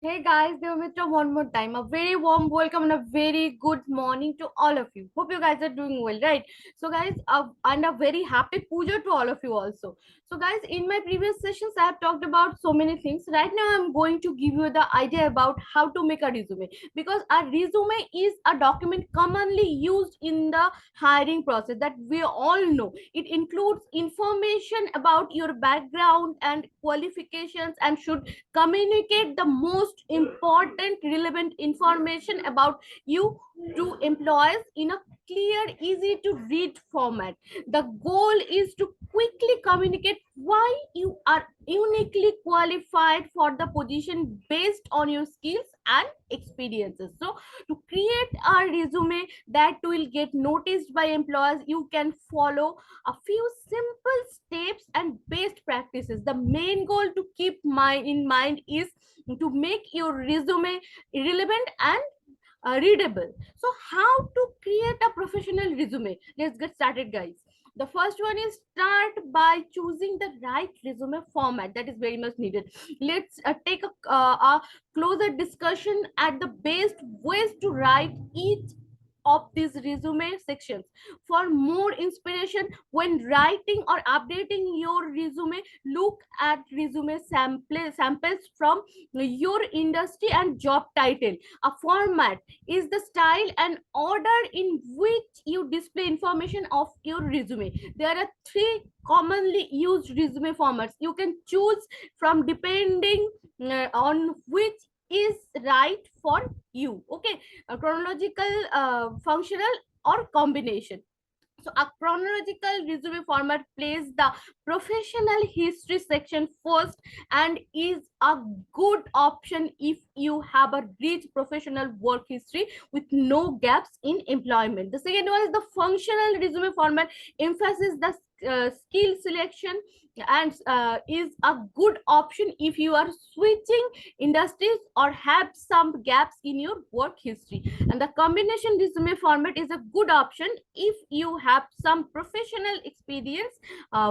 Hey guys, Devamitra one more time. A very warm welcome and a very good morning to all of you. Hope you guys are doing well, right? So, guys, and a very happy puja to all of you also. So, guys, in my previous sessions, I have talked about so many things. Right now, I'm going to give you the idea about how to make a resume because a resume is a document commonly used in the hiring process that we all know. It includes information about your background and qualifications and should communicate the most important relevant information about you to employees in a clear, easy to read format. The goal is to quickly communicate why you are uniquely qualified for the position based on your skills and experiences. So to create a resume that will get noticed by employers, you can follow a few simple steps and best practices. The main goal to keep in mind is to make your resume relevant and readable. So how to create a professional resume? Let's get started, guys. The first one is start by choosing the right resume format. That is very much needed. Let's take a closer discussion at the best ways to write each of these resume sections. For more inspiration when writing or updating your resume, look at resume samples from your industry and job title. A format is the style and order in which you display information of your resume. There are three commonly used resume formats you can choose from depending on which is right for you. Okay, a chronological, functional, or combination. So a chronological resume format plays the professional history section first and is a good option if you have a rich professional work history with no gaps in employment. The second one is the functional resume format, emphasizes the skill selection and is a good option if you are switching industries or have some gaps in your work history. And the combination resume format is a good option if you have some professional experience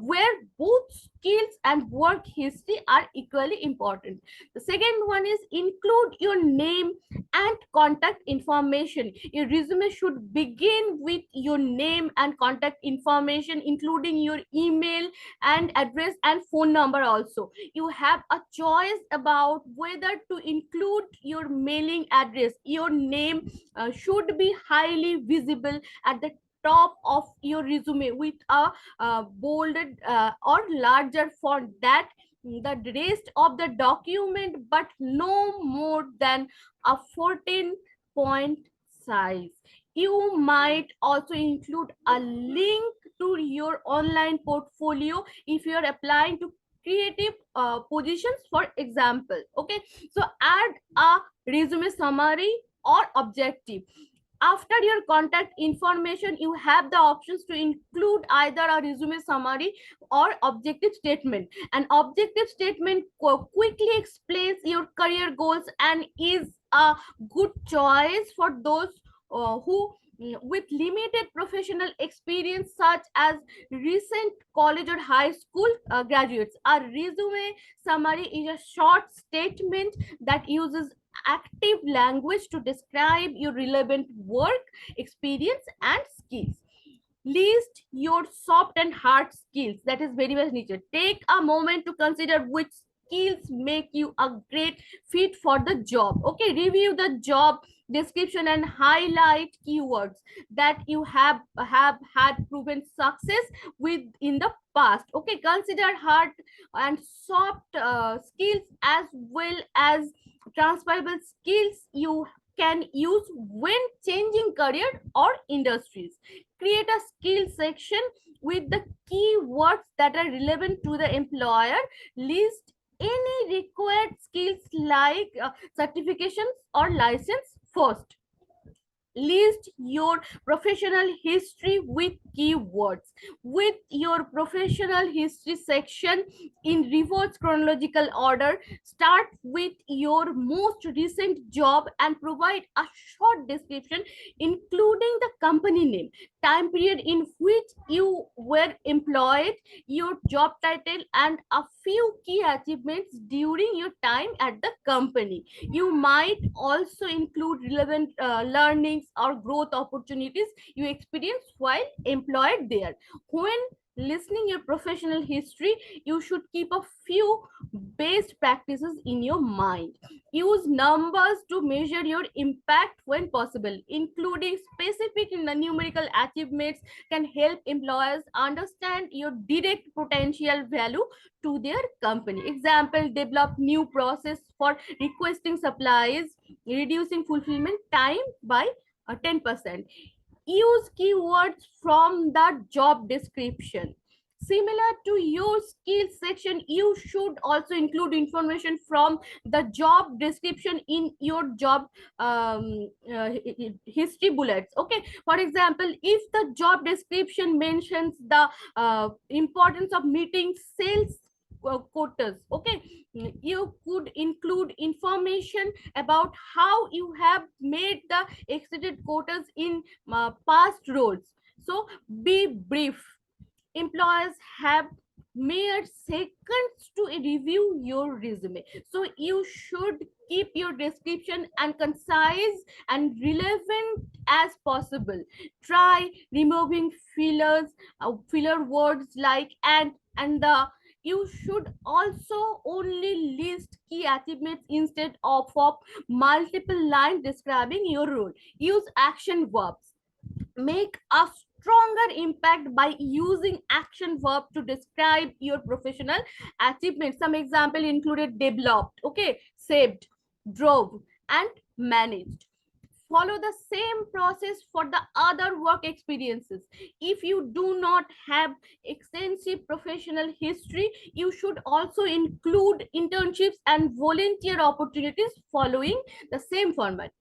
where both skills and work history are equally important. The second one is include your name and contact information. Your resume should begin with your name and contact information, including your email and address and phone number also. You have a choice about whether to include your mailing address. Your name should be highly visible at the top of your resume with a bolded or larger font that the rest of the document, but no more than a 14 point size. You might also include a link to your online portfolio if you are applying to creative positions, for example. Okay, so add a resume summary or objective. After your contact information, you have the options to include either a resume summary or objective statement. An objective statement quickly explains your career goals and is a good choice for those who with limited professional experience, such as recent college or high school graduates. A resume summary is a short statement that uses active language to describe your relevant work experience and skills. List your soft and hard skills. That is very much needed. Take a moment to consider which skills make you a great fit for the job. Okay, review the job description and highlight keywords that you have had proven success with in the past. Okay, consider hard and soft skills as well as transferable skills you can use when changing career or industries. Create a skill section with the keywords that are relevant to the employer. List any required skills like certifications or license first. List your professional history with keywords. With your professional history section in reverse chronological order, start with your most recent job and provide a short description, including the company name, time period in which you were employed, your job title, and a few key achievements during your time at the company. You might also include relevant learnings or growth opportunities you experienced while employed there. When listening your professional history, you should keep a few best practices in your mind. Use numbers to measure your impact when possible, including specific numerical achievements can help employers understand your direct potential value to their company. Example, develop new process for requesting supplies, reducing fulfillment time by 10%. Use keywords from the job description. Similar to your skills section, you should also include information from the job description in your job history bullets. Okay, for example, if the job description mentions the importance of meeting sales quotas, okay, you could include information about how you have made the exceeded quotas in past roles. So be brief. Employers have mere seconds to review your resume, so you should keep your description and concise and relevant as possible. Try removing filler words like and the. You should also only list key achievements instead of multiple lines describing your role. Use action verbs. Make a stronger impact by using action verb to describe your professional achievements. Some example included developed, okay, saved, drove, and managed. Follow the same process for the other work experiences. If you do not have extensive professional history, you should also include internships and volunteer opportunities following the same format.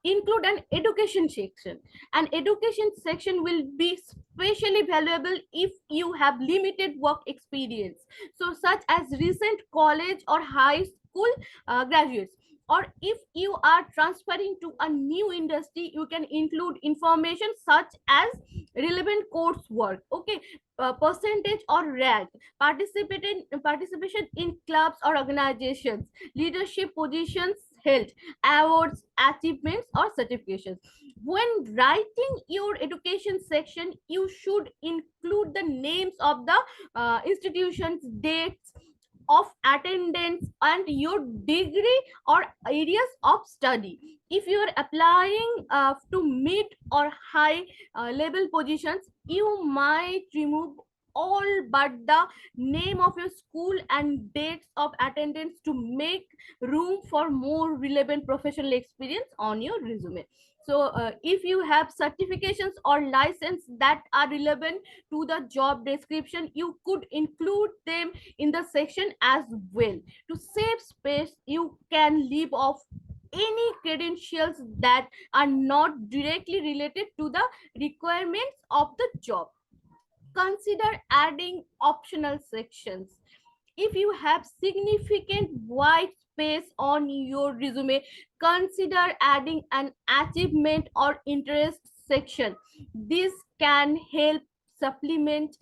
Include an education section. An education section will be especially valuable if you have limited work experience, so such as recent college or high school graduates, or if you are transferring to a new industry, you can include information such as relevant coursework, okay, percentage or rank, participation in clubs or organizations, leadership positions held, awards, achievements, or certifications. When writing your education section, you should include the names of the institutions, dates of attendance, and your degree or areas of study. If you are applying to mid or high level positions, you might remove all but the name of your school and dates of attendance to make room for more relevant professional experience on your resume. So if you have certifications or license that are relevant to the job description, you could include them in the section as well. To save space, you can leave off any credentials that are not directly related to the requirements of the job. Consider adding optional sections. If you have significant white space on your resume, consider adding an achievement or interest section. This can help supplement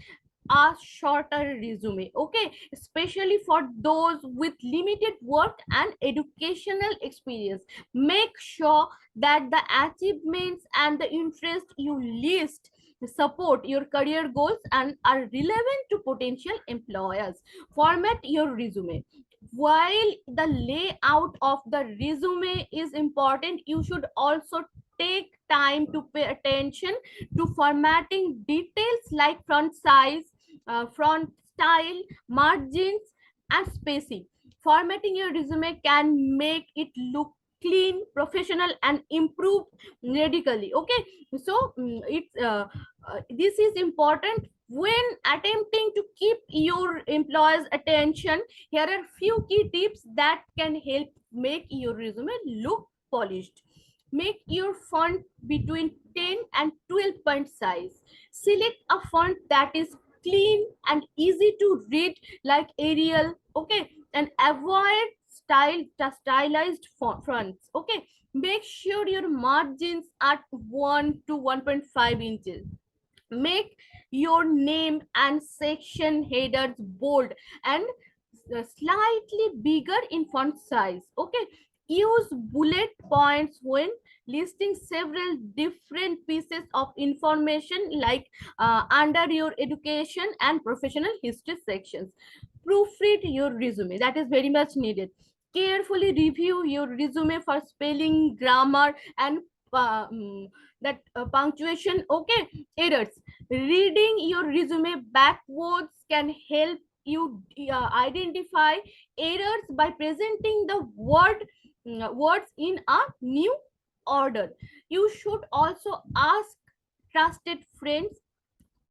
a shorter resume, okay, especially for those with limited work and educational experience. Make sure that the achievements and the interest you list support your career goals and are relevant to potential employers. Format your resume. While the layout of the resume is important, you should also take time to pay attention to formatting details like front size, front style, margins, and spacing. Formatting your resume can make it look clean, professional, and improve radically. Okay, so this is important when attempting to keep your employers' attention. Here are few key tips that can help make your resume look polished. Make your font between 10 and 12 point size. Select a font that is clean and easy to read, like Arial, okay, and avoid stylized fonts, okay. Make sure your margins are 1 to 1.5 inches. Make your name and section headers bold and slightly bigger in font size, okay. Use bullet points when listing several different pieces of information, like under your education and professional history sections. Proofread your resume, that is very much needed. Carefully review your resume for spelling, grammar, and that punctuation, okay, errors. Reading your resume backwards can help you identify errors by presenting the words in a new order. You should also ask trusted friends,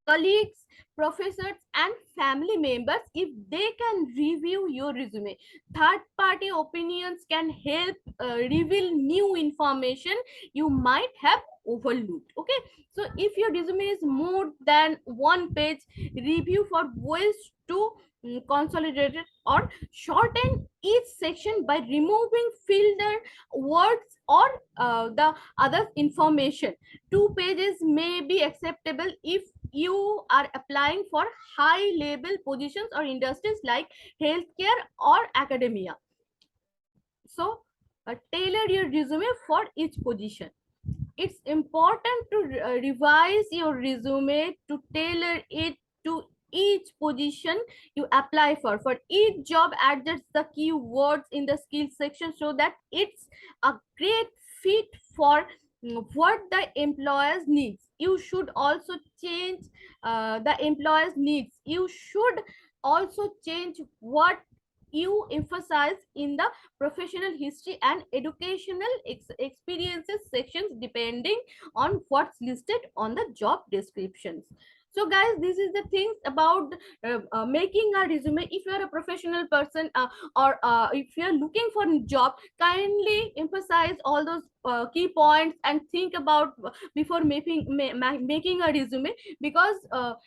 colleagues, professors, and family members if they can review your resume. Third party opinions can help reveal new information you might have overlooked, okay. So if your resume is more than one page, review for ways to consolidate it or shorten each section by removing filler words or the other information. 2 pages may be acceptable if you are applying for high level positions or industries like healthcare or academia. So tailor your resume for each position. It's important to revise your resume to tailor it to each position you apply for each job. Adjust the keywords in the skills section so that it's a great fit for what the employers needs. You should also change the employers needs. You should also change what you emphasize in the professional history and educational experiences sections depending on what's listed on the job descriptions. So guys, this is the things about making a resume. If you are a professional person, or if you are looking for a job, kindly emphasize all those key points and think about before making a resume, because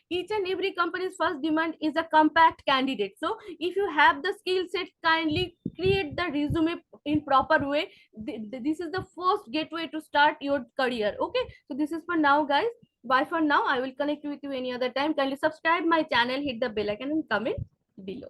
each and every company's first demand is a compact candidate. So if you have the skill set, kindly create the resume in proper way. This is the first gateway to start your career, okay. So this is for now, guys. Bye for now. I will connect with you any other time. Kindly subscribe my channel, hit the bell icon, and comment below.